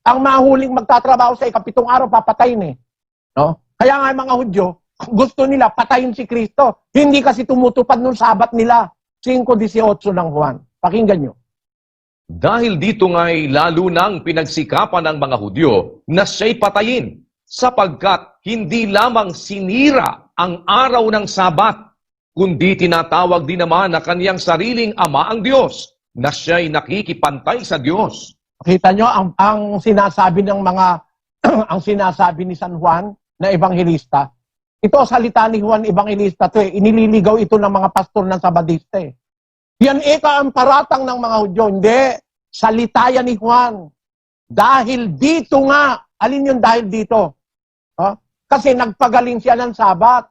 ang mahuling magtatrabaho sa ikapitong araw, papatayin eh. No? Kaya nga mga Hudyo, gusto nila patayin si Kristo. Hindi kasi tumutupad nung sabat nila. 5:18 ng Juan. Pakinggan nyo. Dahil dito nga'y lalo nang pinagsikapan ng mga Hudyo na siya'y patayin, sapagkat hindi lamang sinira ang araw ng Sabat, kundi tinatawag din naman na kaniyang sariling Ama ang Diyos, na siya'y nakikipantay sa Diyos. Kita nyo, ang sinasabi ng mga, ang sinasabi ni San Juan na ebanghelista, ito salita ni Juan Evangelista to eh, inililigaw ito ng mga pastor ng Sabadista eh. Yan ang paratang ng mga Hudyo, hindi. Salita yan ni Juan. Dahil dito nga, alin yung dahil dito? Kasi nagpagaling siya ng Sabat.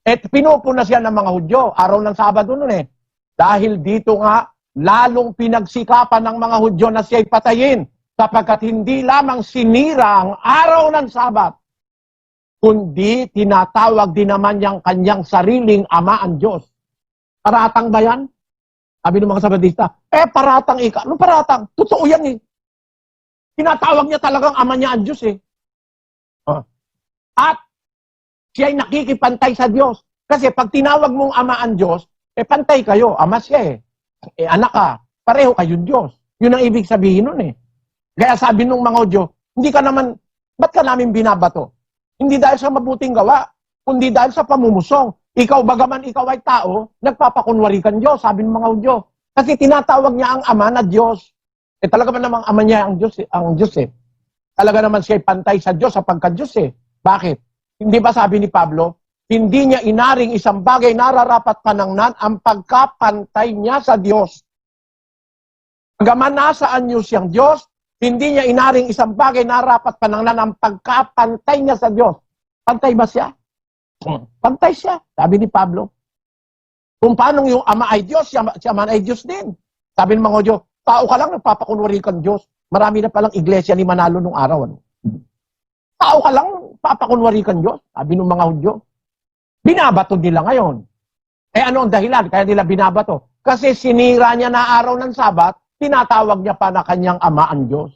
At pinupuna siya ng mga Hudyo, araw ng Sabado nun eh. Dahil dito nga, lalong pinagsikapan ng mga Hudyo na siya'y patayin, sapagkat hindi lamang sinira ang araw ng Sabat, kundi tinatawag din naman niyang kanyang sariling Ama ang Diyos. Paratang ba yan? Sabi ng mga Sabadista, paratang ika. Anong paratang? Totoo yan eh. Tinatawag niya talagang Ama niya ang Diyos eh. At siya'y nakikipantay sa Diyos. Kasi pag tinawag mong Ama ang Diyos, pantay kayo. Ama siya eh. Anak ka. Pareho kayong Diyos. Yun ang ibig sabihin nun eh. Kaya sabi nung mga Hudyo, hindi ka naman, ba't ka namin binabato? Hindi dahil sa mabuting gawa, kundi dahil sa pamumusong. Ikaw, bagaman ikaw ay tao, nagpapakunwari kang Diyos, sabi ng mga Hudyo. Kasi tinatawag niya ang Ama na Diyos. Talaga ba namang Ama niya ang Diyos eh. Talaga naman siya pantay sa Diyos sapagkat Diyos eh. Bakit? Hindi ba sabi ni Pablo, hindi niya inaring isang bagay nararapat panangnan ang pagkapantay niya sa Diyos. Bagaman nasaan niyo siyang Diyos, hindi niya inaring isang bagay nararapat panangnan ang pagkapantay niya sa Diyos. Pantay ba siya? Pantay siya, sabi ni Pablo. Kung paano yung Ama ay Diyos, siya man ay Diyos din. Sabi ng mga Hudyo, tao ka lang, nagpapakunwari kang Diyos. Marami na palang iglesia ni Manalo nung araw. Tao ka lang, papakunwari kang Diyos. Sabi ng mga Hudyo. Binabato nila ngayon. Ano ang dahilan? Kaya nila binabato. Kasi sinira niya na araw ng Sabat, tinatawag niya pa na kanyang Ama ang Diyos.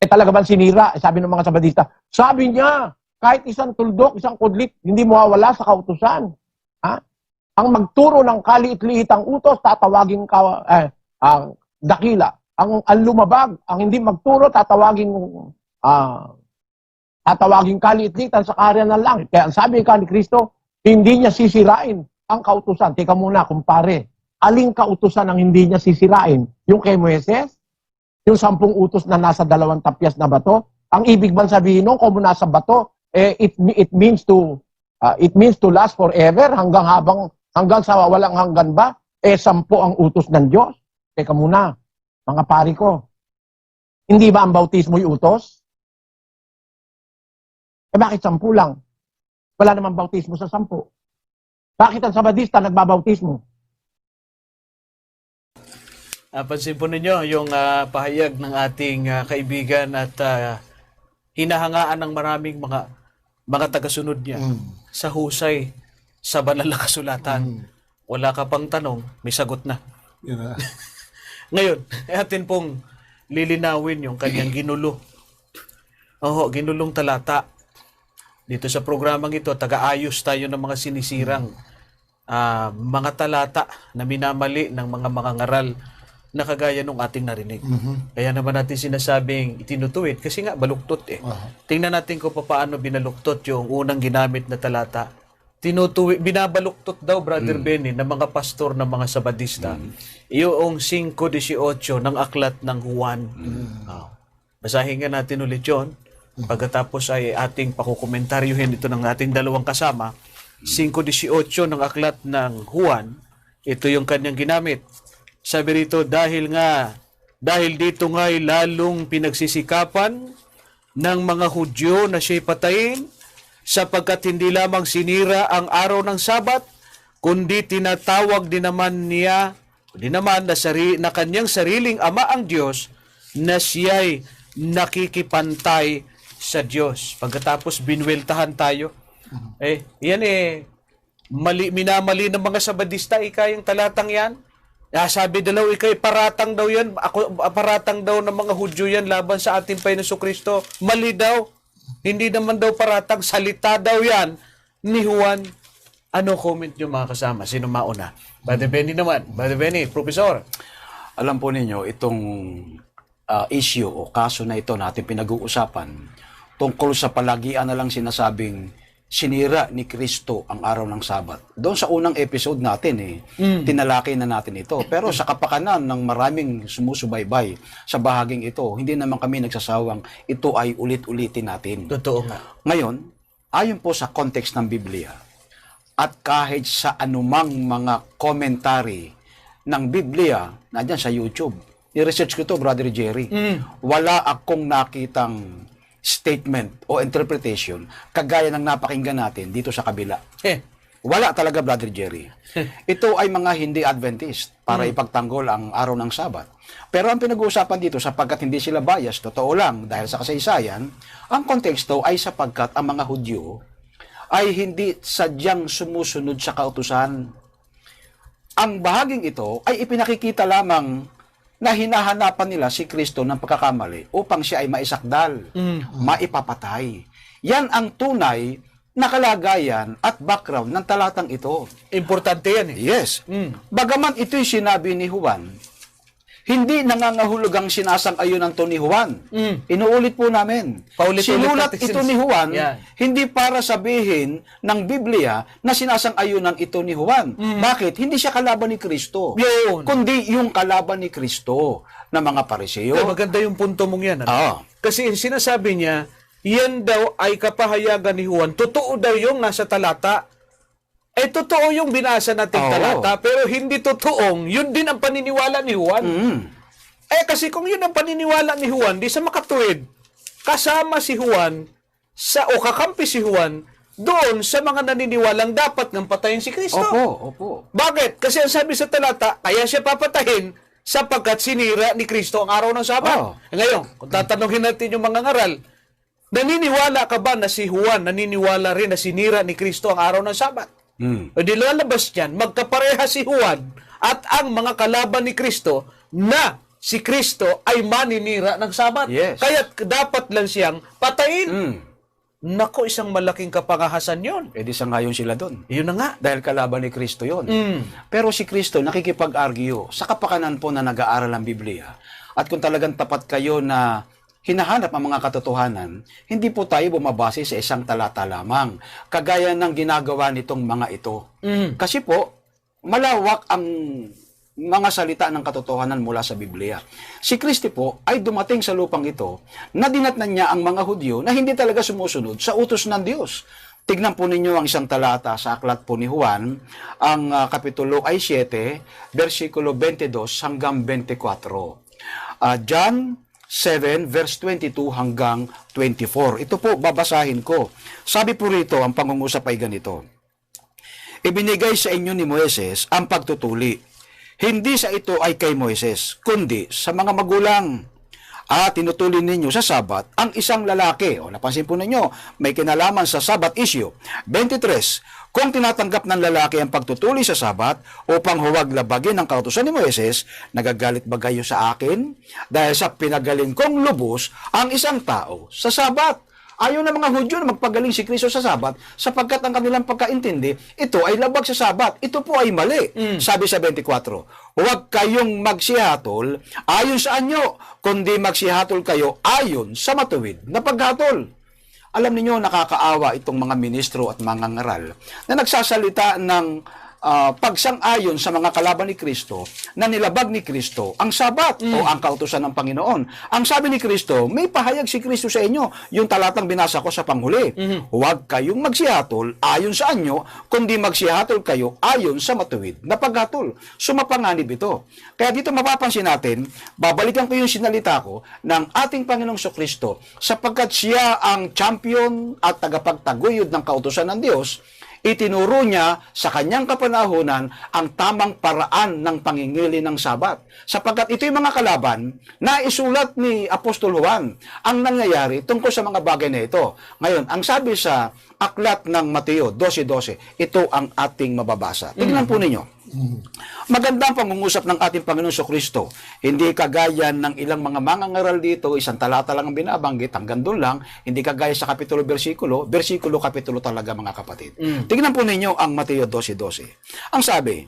Talaga ba sinira? Sabi ng mga Sabadista, sabi niya, kahit isang tuldok, isang kudlit, hindi mawawala sa kautusan. Ang magturo ng kaliit-liitang utos, tatawagin dakila. Ang lumabag, ang hindi magturo, tatawagin kaliit-liitan sa karya ng langit. Kaya sabi ni Kristo, hindi niya sisirain ang kautusan. Teka muna, kumpare. Aling kautusan ang hindi niya sisirain? Yung kay Moises? Yung 10 utos na nasa 2 tapyas na bato? Ang ibig bang sabihin nung kung nasa bato, it means to last forever hanggang sa walang hanggan ba? 10 ang utos ng Diyos. Teka muna, mga pari ko. Hindi ba ang bautismo'y utos? Bakit 10 lang? Wala namang bautismo sa 10. Bakit ang Sabadista nagbabautismo? Pansin po ninyo yung pahayag ng ating kaibigan at hinahangaan ng maraming mga tagasunod niya sa husay sa banal na kasulatan. Wala ka pang tanong, may sagot na. Ngayon, atin pong lilinawin yung kanyang ginulo. Ginulong talata. Dito sa programang ito, taga-ayos tayo ng mga sinisirang mga talata na minamali ng mga ngaral na kagaya nung ating narinig. Kaya naman natin sinasabing itinutuwid kasi nga baluktot eh. Tingnan natin kung paano binaluktot yung unang ginamit na talata. Binabaluktot daw, Brother Benny, ng mga pastor ng mga Sabadista. Yung 5:18 ng aklat ng Juan. Basahin nga natin ulit yun. Pagkatapos ay ating pakukomentaryuhin ito ng ating dalawang kasama. 5:18 ng aklat ng Juan. Ito yung kanyang ginamit. Sabi rito, dahil dito nga'y lalong pinagsisikapan ng mga Hudyo na siya'y patayin, sapagkat hindi lamang sinira ang araw ng Sabat, kundi tinatawag din naman na kanyang sariling Ama ang Diyos, na siya'y nakikipantay sa Diyos. Pagkatapos binweltahan tayo, minamali ng mga Sabadista, kayang talatang yan. Sabi daw, ikay paratang daw yan. Paratang daw ng mga Hudyo yan laban sa ating Panginoon Kristo. Mali daw. Hindi naman daw paratang. Salita daw yan ni Juan. Ano comment nyo mga kasama? Sino mauna? Brother Benny naman. Brother Benny, Professor. Alam po ninyo, itong issue o kaso na ito natin pinag-uusapan tungkol sa palagian na lang sinasabing sinira ni Kristo ang araw ng Sabat. Doon sa unang episode natin, tinalakay na natin ito. Pero sa kapakanan ng maraming sumusubaybay sa bahaging ito, hindi naman kami nagsasawang ito ay ulit-ulitin natin. Totoo nga. Ngayon, ayon po sa context ng Biblia, at kahit sa anumang mga commentary ng Biblia, nandiyan sa YouTube, i-research ko to, Brother Jerry, wala akong nakitang statement o interpretation kagaya ng napakinggan natin dito sa kabila. Wala talaga, Brother Jerry. Ito ay mga hindi Adventist para ipagtanggol ang araw ng Sabat. Pero ang pinag-uusapan dito, sapagkat hindi sila bias, totoo lang, dahil sa kasaysayan, ang konteksto ay sapagkat ang mga Hudyo ay hindi sadyang sumusunod sa kautusan. Ang bahaging ito ay ipinakikita lamang na hinahanapan nila si Kristo ng pagkakamali upang siya ay maisakdal, maipapatay. Yan ang tunay na kalagayan at background ng talatang ito. Importante yan eh. Yes. Bagaman ito'y sinabi ni Juan, hindi nangangahulugang sinasang-ayunan to ni Juan. Inuulit po namin. Paulit-ulit Sinulat natin ito ni Juan, Yan. hindi para sabihin ng Biblia na sinasang-ayunan ito ni Juan. Bakit? Hindi siya kalaban ni Kristo. Yun. Kundi yung kalaban ni Kristo na mga Pariseo. Maganda yung punto mong yan. Ano? Ah. Kasi sinasabi niya, yan daw ay kapahayagan ni Juan. Totoo daw yung nasa talata. Totoo yung binasa nating talata, pero hindi totoong, yun din ang paniniwala ni Juan. Kasi kung yun ang paniniwala ni Juan, di sa makatuwid, kasama si Juan, o kakampi si Juan, doon sa mga naniniwalang dapat ng patayin si Kristo. Opo. Bakit? Kasi ang sabi sa talata, kaya siya papatayin sapagkat sinira ni Kristo ang araw ng Sabat. Ngayon, kung tatanungin natin yung mga ngaral, naniniwala ka ba na si Juan naniniwala rin na sinira ni Kristo ang araw ng Sabat? O di lalabas niyan, magkapareha si Juan at ang mga kalaban ni Kristo na si Kristo ay maninira ng Sabat. Yes. Kaya dapat lang siyang patayin. Nako, isang malaking kapangahasan yon. Di sangayon sila doon. Yun na nga. Dahil kalaban ni Kristo yon. Pero si Kristo nakikipag-argue sa kapakanan po na nag-aaral ng Biblia. At kung talagang tapat kayo na hinahanap ang mga katotohanan, hindi po tayo bumabase sa isang talata lamang, kagaya ng ginagawa nitong mga ito. Kasi po, malawak ang mga salita ng katotohanan mula sa Biblia. Si Kristo po ay dumating sa lupang ito na dinatnan niya ang mga Hudyo na hindi talaga sumusunod sa utos ng Diyos. Tignan po ninyo ang isang talata sa aklat po ni Juan, ang kapitulo ay 7, versikulo 22 hanggang 24. John 7, verse 22 hanggang 24. Ito po, babasahin ko. Sabi po rito, ang pangungusap ay ganito. Ibinigay sa inyo ni Moises ang pagtutuli. Hindi sa ito ay kay Moises, kundi sa mga magulang. At tinutuli ninyo sa Sabat ang isang lalaki. Napansin po ninyo, may kinalaman sa Sabat issue. 23. Kung tinatanggap ng lalaki ang pagtutuli sa Sabat upang huwag labagin ang kautusan ni Moises, nagagalit ba kayo sa akin? Dahil sa pinagaling kong lubos ang isang tao sa Sabat. Ayaw ng mga Hudyo na magpagaling si Kristo sa Sabat sapagkat ang kanilang pagkaintindi, ito ay labag sa Sabat. Ito po ay mali. Sabi sa 24, huwag kayong magsihatol ayon sa anyo, kundi magsihatol kayo ayon sa matuwid na paghatol. Alam niyo, nakakaawa itong mga ministro at mga ngaral na nagsasalita ng pagsang-ayon sa mga kalaban ni Kristo na nilabag ni Kristo ang Sabat o ang kautusan ng Panginoon. Ang sabi ni Kristo, may pahayag si Kristo sa inyo. Yung talatang binasa ko sa panghuli. Huwag kayong magsihatol ayon sa anyo, kundi magsihatol kayo ayon sa matuwid na paghatol. Sumapanganib ito. Kaya dito mapapansin natin, babalikan ko yung sinalita ko ng ating Panginoong Kristo sapagkat siya ang champion at tagapagtaguyod ng kautusan ng Diyos. Itinuro niya sa kanyang kapanahunan ang tamang paraan ng pangingili ng Sabat. Sapagkat ito yung mga kalaban na isulat ni Apostol Juan ang nangyayari tungkol sa mga bagay na ito. Ngayon, ang sabi sa aklat ng Mateo 12:12, ito ang ating mababasa. Tingnan po ninyo. Maganda ang pangungusap ng ating Panginoon sa Kristo. Hindi kagaya ng ilang mga mangangaral dito, isang talata lang ang binabanggit, hanggang doon lang, hindi kagaya sa kapitulo, versikulo, kapitulo talaga mga kapatid. Tingnan po ninyo ang Mateo 12:12. Ang sabi,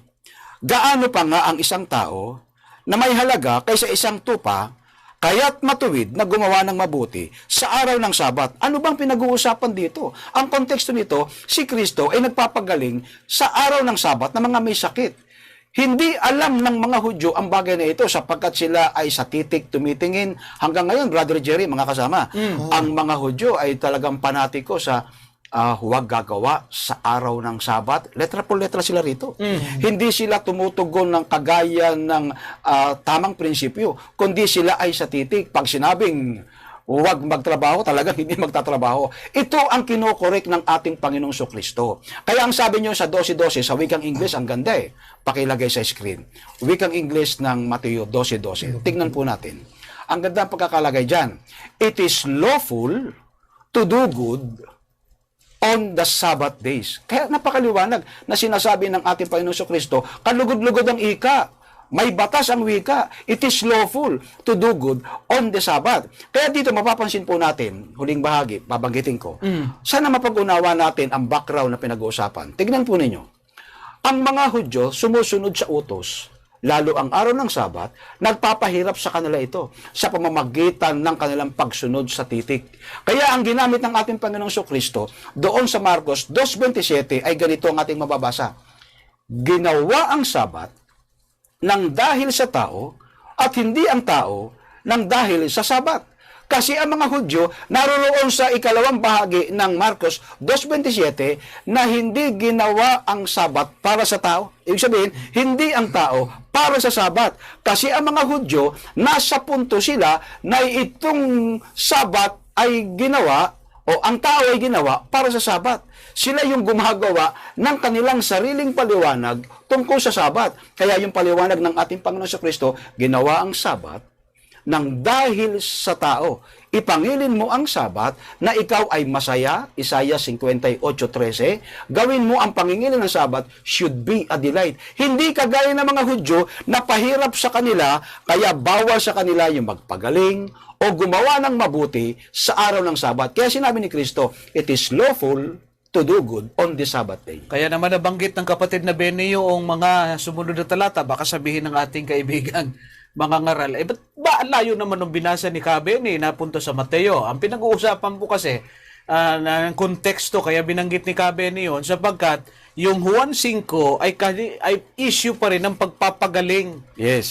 gaano pa nga ang isang tao na may halaga kaysa isang tupa, kaya't matuwid na gumawa ng mabuti sa araw ng Sabat. Ano bang pinag-uusapan dito? Ang konteksto nito, si Kristo ay nagpapagaling sa araw ng Sabat na mga may sakit. Hindi alam ng mga Hudyo ang bagay na ito sapagkat sila ay sa titik tumitingin. Hanggang ngayon, Brother Jerry, mga kasama, ang mga Hudyo ay talagang panatiko sa huwag gagawa sa araw ng Sabat. Letra po letra sila rito. Hindi sila tumutugon ng kagaya ng tamang prinsipyo, kundi sila ay sa titik. Pag sinabing huwag magtrabaho, talagang hindi magtatrabaho. Ito ang kinokorek ng ating Panginoong Kristo. Kaya ang sabi nyo sa 12:12, sa wikang Ingles, ang ganda eh. Pakilagay sa screen. Wikang Ingles ng Mateo 12:12. Tignan po natin. Ang ganda ang pagkakalagay dyan. It is lawful to do good on the Sabbath days. Kaya napakaliwanag na sinasabi ng ating Panginoon Kristo, kalugod-lugod ang ika. May batas ang wika. It is lawful to do good on the Sabbath. Kaya dito mapapansin po natin, huling bahagi, babanggitin ko, sana mapag-unawa natin ang background na pinag-uusapan. Tignan po ninyo. Ang mga Hudyo sumusunod sa utos, lalo ang araw ng Sabat, nagpapahirap sa kanila ito sa pamamagitan ng kanilang pagsunod sa titik. Kaya ang ginamit ng ating Panginoong Kristo doon sa Marcos 2:27 ay ganito ang ating mababasa. Ginawa ang Sabat ng dahil sa tao at hindi ang tao ng dahil sa Sabat. Kasi ang mga Hudyo naroroon sa ikalawang bahagi ng Marcos 2:27 na hindi ginawa ang Sabat para sa tao. Ibig sabihin, hindi ang tao para sa Sabat. Kasi ang mga Hudyo, nasa punto sila na itong Sabat ay ginawa o ang tao ay ginawa para sa Sabat. Sila yung gumagawa ng kanilang sariling paliwanag tungkol sa Sabat. Kaya yung paliwanag ng ating Panginoon sa Kristo, ginawa ang Sabat nang dahil sa tao. Ipangilin mo ang Sabat na ikaw ay masaya, Isaiah 58:13. Gawin mo ang pangingilin ng Sabat should be a delight. Hindi kagaya ng mga Hudyo na pahirap sa kanila, kaya bawal sa kanila yung magpagaling o gumawa ng mabuti sa araw ng Sabat. Kaya sinabi ni Kristo, it is lawful to do good on the Sabbath day. Kaya naman nabanggit ng kapatid na Benny yung mga sumunod na talata, baka sabihin ng ating kaibigan, mga ngaral, ba't ba ang layo naman ng binasa ni Benny napunta sa Mateo? Ang pinag-uusapan po kasi, ng konteksto, kaya binanggit ni Benny yun, sapagkat yung Juan 5 ay issue pa rin ng pagpapagaling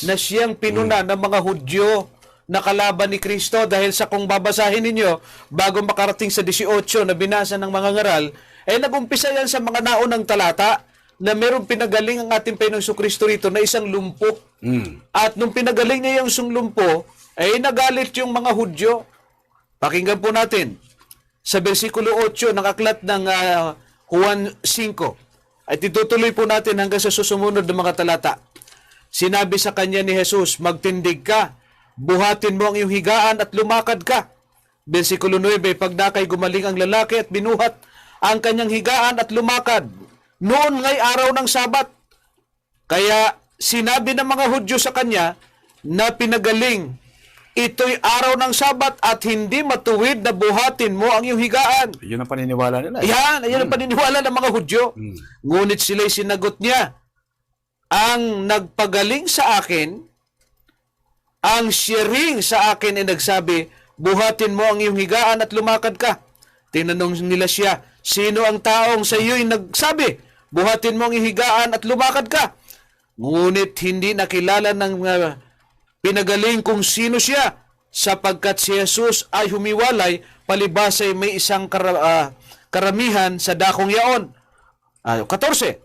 na siyang pinuna ng mga Hudyo na kalaban ni Kristo, dahil sa kung babasahin ninyo, bago makarating sa 18 na binasa ng mga ngaral, nag-umpisa yan sa mga naunang talata na merong pinagaling ang ating Panginoong Kristo rito na isang lumpo. At nung pinagaling niya yung isang lumpo, nagalit yung mga Hudyo. Pakinggan po natin sa versikulo 8 ng aklat ng Juan 5. At itutuloy po natin hanggang sa susunod ng mga talata. Sinabi sa kanya ni Jesus, magtindig ka, buhatin mo ang iyong higaan at lumakad ka. Versikulo 9, pagdakay gumaling ang lalaki at binuhat ang kanyang higaan at lumakad. Noon nga'y araw ng Sabat. Kaya sinabi ng mga Hudyo sa kanya na pinagaling, ito'y araw ng Sabat at hindi matuwid na buhatin mo ang iyong higaan. Yun ang paniniwala nila. Yan ang paniniwala ng mga Hudyo. Ngunit sila'y sinagot niya, ang nagpagaling sa akin, ang sharing sa akin ay nagsabi, buhatin mo ang iyong higaan at lumakad ka. Tinanong nila siya, sino ang taong sa iyo'y nagsabi, buhatin mo ang iyong higaan at lumakad ka? Ngunit hindi nakilala ng pinagaling kung sino siya, sapagkat si Jesus ay humiwalay, palibas ay may isang karamihan sa dakong yaon. 14,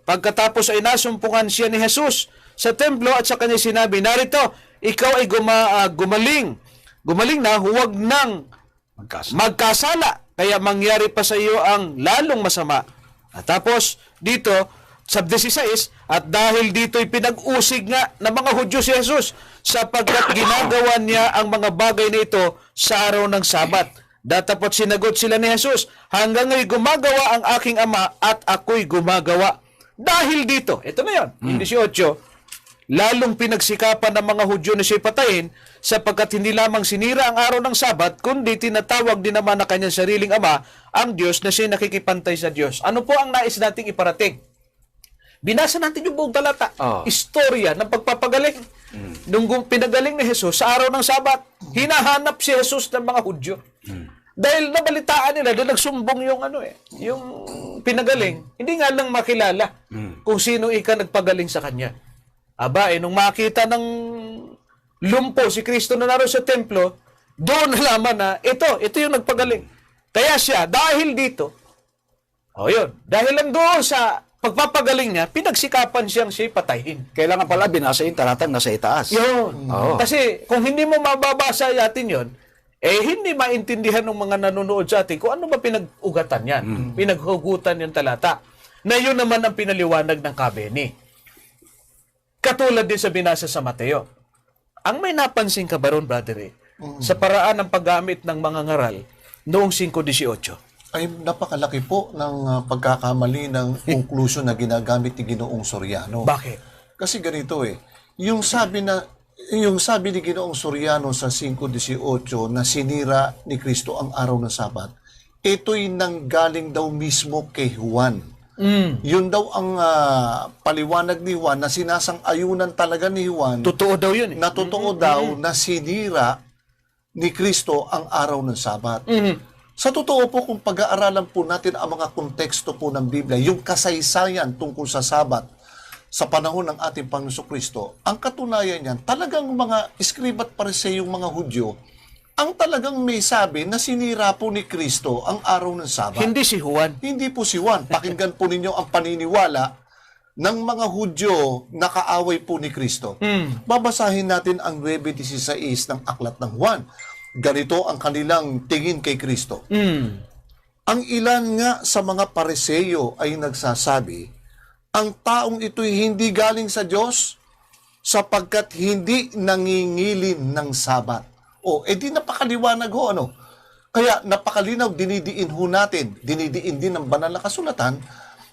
pagkatapos ay nasumpungan siya ni Jesus sa templo at sa kanya sinabi, narito, ikaw ay gumaling na, huwag nang magkasala, kaya mangyari pa sa iyo ang lalong masama. At tapos dito sa 16, at dahil dito'y pinag-usig nga ng mga Hudyo si Jesus, sapagkat ginagawa niya ang mga bagay na ito sa araw ng Sabat. Datapot sinagot sila ni Jesus, hanggang ngayon gumagawa ang aking Ama at ako'y gumagawa. Dahil dito, ito na yun, yung 18, lalong pinagsikapan ng mga Hudyo na siya'y patayin sapagkat hindi lamang sinira ang araw ng Sabat, kundi tinatawag din naman na kanyang sariling ama, ang Diyos na siya'y nakikipantay sa Diyos. Ano po ang nais nating iparating? Binasa natin yung buong talata. Istorya ng pagpapagaling. Nung pinagaling ni Jesus sa araw ng Sabat, hinahanap si Jesus ng mga Hudyo. Dahil nabalitaan nila, doon nagsumbong yung pinagaling, hindi nga lang makilala kung sino nagpagaling sa kanya. Aba, nung makita ng lumpo si Kristo na naroon sa templo, doon nalaman na ito yung nagpagaling. Kaya siya, dahil dito, dahil lang doon sa pagpapagaling niya, pinagsikapan siya'y patayin. Kailangan pala binasa yung talatang nasa itaas. Yun. Oo. Kasi kung hindi mo mababasa natin yon, hindi maintindihan ng mga nanonood sa atin kung ano ba pinag-ugatan yan. Pinaghugutan yung talata. Na yun naman ang pinaliwanag ng Kabeni. Katulad din sa binasa sa Mateo. Ang may napansin ka ba ron, brother, sa paraan ng paggamit ng mga ngaral noong 5:18? Ay napakalaki po ng pagkakamali ng conclusion na ginagamit ni Ginoong Soriano. Bakit? Kasi ganito yung sabi ni Ginoong Soriano sa 5:18 na sinira ni Kristo ang araw ng Sabat, ito'y nanggaling daw mismo kay Juan. Yun daw ang paliwanag ni Juan na sinasang-ayunan talaga ni Juan. Totoo daw yun. Na totoo daw na sinira ni Kristo ang araw ng Sabat. Sa totoo po, kung pag-aaralan po natin ang mga konteksto po ng Biblia, yung kasaysayan tungkol sa Sabat sa panahon ng ating Panginoon Kristo, ang katunayan niyan, talagang mga iskriba at pariseyong mga Hudyo, ang talagang may sabi na sinira po ni Kristo ang araw ng Sabat. Hindi si Juan. Hindi po si Juan. Pakinggan po ninyo ang paniniwala ng mga Hudyo na kaaway po ni Kristo. Babasahin natin ang 9:16 ng aklat ng Juan. Ganito ang kanilang tingin kay Kristo. Ang ilan nga sa mga pariseyo ay nagsasabi, ang taong ito'y hindi galing sa Diyos sapagkat hindi nangingilin ng Sabat. Di napakaliwanag ho, Kaya napakalinaw, dinidiin din ng banal na kasulatan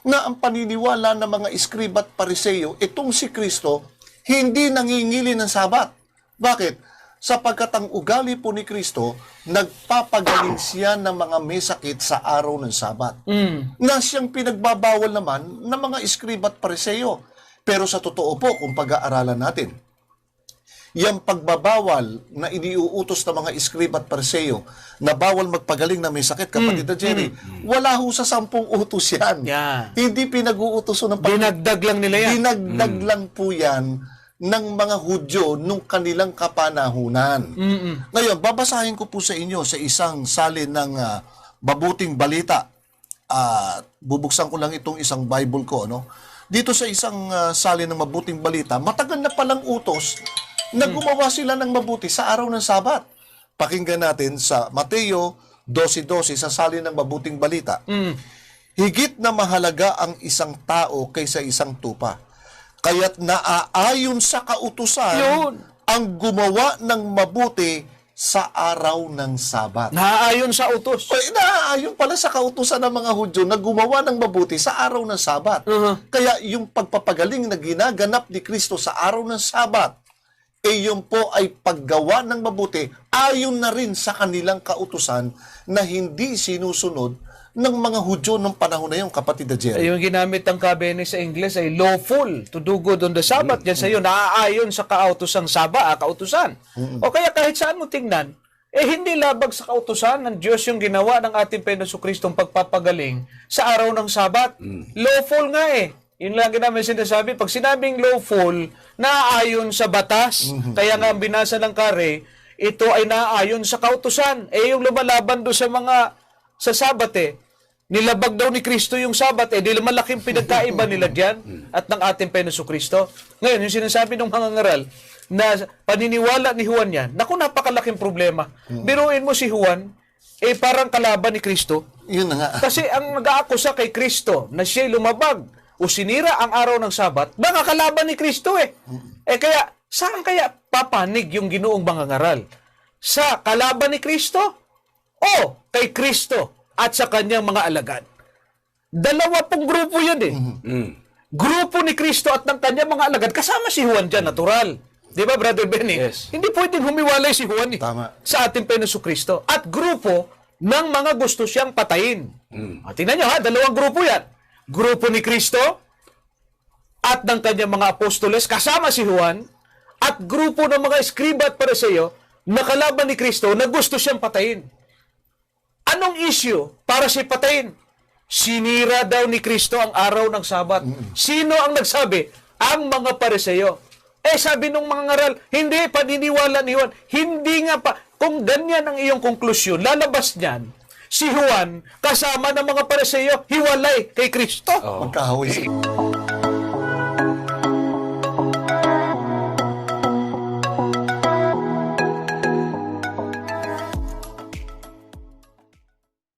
na ang paniniwala ng mga iskriba at pariseyo, itong si Kristo, hindi nangingilin ng Sabat. Bakit? Sapagkat ang ugali po ni Kristo, nagpapagaling siya ng mga may sakit sa araw ng Sabat. Na siyang pinagbabawal naman ng mga iskriba at pariseyo. Pero sa totoo po, kung pag-aaralan natin, yung pagbabawal na iniuutos ng mga iskriba at pariseyo na bawal magpagaling na may sakit, kapatid na Jerry, wala ho sa 10 utos yan. Yeah. Hindi pinag-uutoso ng Dinagdag lang nila yan. Dinagdag lang po yan ng mga Hudyo nung kanilang kapanahunan. Ngayon, babasahin ko po sa inyo sa isang salin ng Mabuting Balita. Bubuksan ko lang itong isang Bible ko. Dito sa isang salin ng Mabuting Balita, matagal na palang utos na gumawa sila ng mabuti sa araw ng Sabat. Pakinggan natin sa Mateo 12:12 sa salin ng Mabuting Balita. Higit na mahalaga ang isang tao kaysa isang tupa. Kaya't naaayon sa kautusan ang gumawa ng mabuti sa araw ng Sabat. Naaayon sa utos. Naaayon pala sa kautusan ng mga Hudyo na gumawa ng mabuti sa araw ng Sabat. Kaya yung pagpapagaling na ginaganap ni Kristo sa araw ng Sabat, yun po ay paggawa ng mabuti ayon na rin sa kanilang kautusan na hindi sinusunod ng mga Hudyo ng panahon na yung, kapatid na Jerry. Yung ginamit ng Kabeni sa Ingles ay lawful to do good on the Sabbath. Yan sa iyo, naaayon sa kautusang kautusan. O kaya kahit saan mo tingnan, hindi labag sa kautusan ng Diyos yung ginawa ng ating Panginoong Kristong pagpapagaling sa araw ng Sabat. Lawful nga Yun lang namin sinasabi. Pag sinabing lawful, naaayon sa batas. Kaya nga ang binasa ng Kare, ito ay naaayon sa kautusan. Yung lumalaban doon sa Sabat nilabag daw ni Kristo yung Sabat di malaking pinagkaiba nila diyan at ng ating Panginoong Kristo. Ngayon, yung sinasabi ng mga ngaral na paniniwala ni Juan yan, naku, napakalaking problema. Biruin mo si Juan, parang kalaban ni Kristo. Yun na nga. Kasi ang nag-aakusa kay Kristo na siya'y lumabag o sinira ang araw ng Sabat, mga kalaban ni Kristo kaya, saan kaya papanig yung ginoong mga ngaral? Sa kalaban ni Kristo o kay Kristo at sa kanyang mga alagad? Dalawa pong grupo yun grupo ni Kristo at ng kanyang mga alagad, kasama si Juan dyan, natural. Di ba, Brother Benny? Yes. Hindi pwedeng humiwalay si Juan Tama. sa ating Panginoon Kristo. At grupo ng mga gusto siyang patayin. At tingnan nyo ha, dalawang grupo yan. Grupo ni Kristo at ng kanyang mga apostoles, kasama si Juan, at grupo ng mga eskriba at pariseo na kalaban ni Kristo na gusto siyang patayin. Anong issue para siya patayin? Sinira daw ni Kristo ang araw ng Sabat. Sino ang nagsabi? Ang mga pariseo. Sabi nung mga ngaral, hindi, paniniwala ni Juan. Hindi nga pa. Kung ganyan ang iyong konklusyon, lalabas niyan, si Juan, kasama ng mga pariseo, hiwalay kay Kristo. Magkahaway sila.